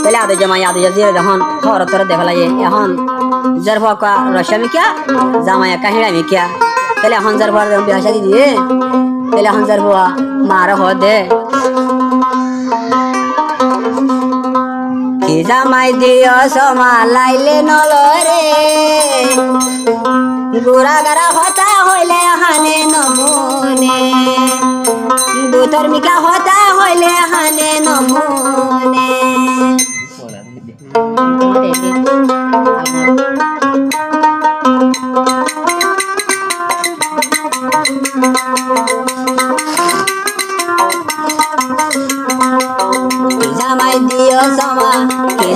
তাহলে আদে জমা আদে জিরে যখন থর থর দেখা লাগে এখন যার ফাঁকা রসামি কিয়া জামাইয়া কাহিরামি কিয়া তাহলে এখন যার ফাঁকা বিয়া শাদি দিয়ে তাহলে এখন যার ফাঁকা মার দে কি জামাই দিও সমা লাইলে নলরে গোড়া গারা হতা হইলে হানে নমুনে দুতর মিকা হতা হইলে হানে নমুনে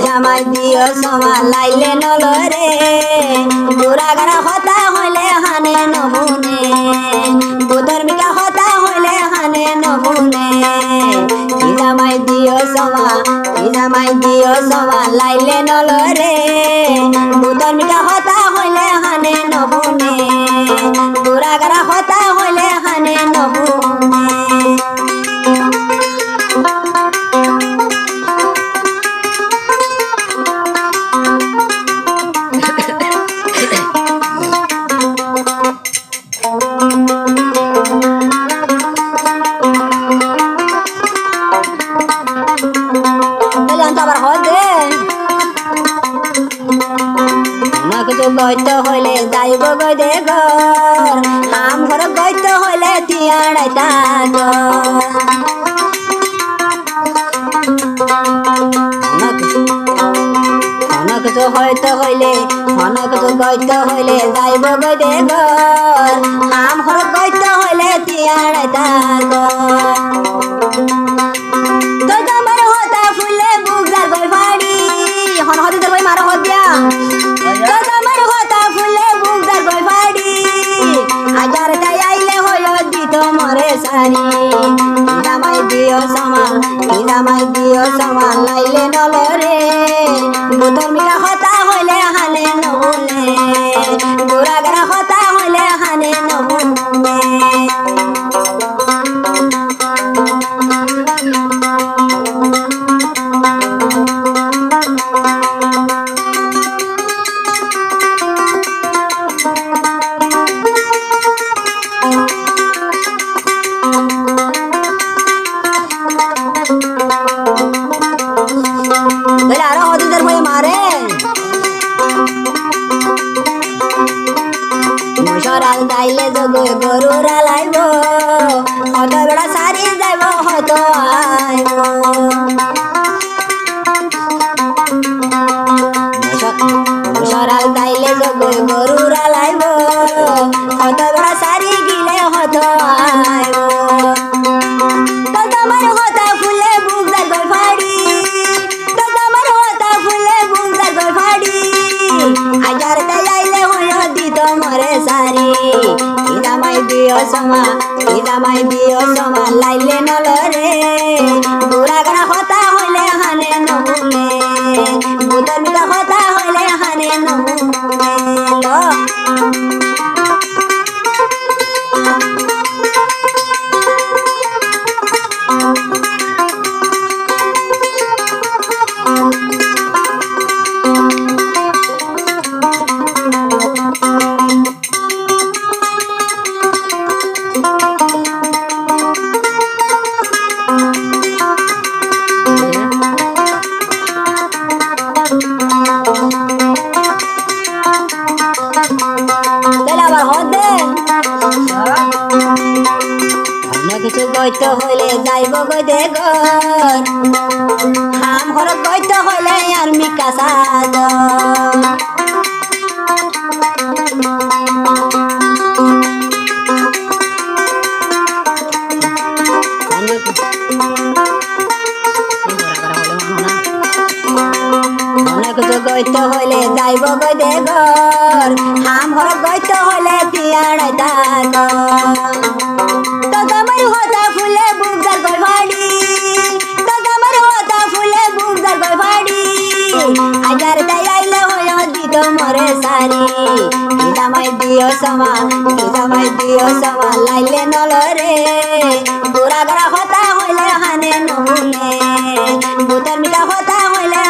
জামাই দিও সমা লাইলে নলরে গোড়া গারা হতা হইলে হানে নমুনে দুধর মিকা হতা হইলে হানে নমুনে জামাই দিও সমা লাইলে নলরে দুধর মিকা হতা হইলে হানে নমুনে গোড়া গারা হতা হইলে হানে নমুনে গইতে হইলে যাইব গই দে ঘর হাম ঘর গইতে হইলে তিয়াড়াই তাগ হনক তো হইতে হইলে গইতে হইলে যাইব গই দে ঘর হাম ঘর গইতে হইলে তিয়াড়াই তাগ তো জামার হতা ফুলে বুকদার গই ফাড়ি হন হতে তোর ভাই মারা হত দিয়া তো জামার হতা ফুলে বুকদার গই ফাড়ি হাজার তাই আইলে হইল দিত মরে সারি জামাই দিও সমা লাইলে নলরে বুতর মিকা হতা হইলে হানে নবুনে গোড়া গারা হতা হইলে হানে নবুনে সরাল যাইলে জগই গরুরা লাইব হত বেড়া সারি যাইব হত আইব সরাল যাইলে জগই গরুরা লাইব হত বেড়া সারি গিলে হত আইব তো তোমার হতা ফুলে বুকদার গই ফাড়ি তো তোমার হতা ফুলে বুকদার গই ফাড়ি আজার তাই আইলে হইল দিত মরে সারি জামাই দিও সমা লাইলে নলরে গোড়া গারা হতা হইলে হানে নমুনে বুতর মিকা হতা হইলে হানে নমুনে কিছু গইতে হইলে যাইব গই দে ঘর হাম ঘর গইতে হইলে আর মিকা সাদ গইতে হইলে যাইব গই দে ঘর হাম ঘর গইতে হইলে তিয়াড়াই তাগ তো জামাই হতা ফুলে বুকদার গই ফাড়ি তো জামাই হতা ফুলে বুকদার গই ফাড়ি আজার তাই আইলে হইল দিত মরে সারি জামাই দিও সমা লাইলে নলরে গোড়া গারা হতা হইলে হানে নমুনে বুতর মিকা হতা হইলে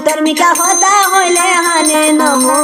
প্রেমিকা হতা হইলে হানে নমু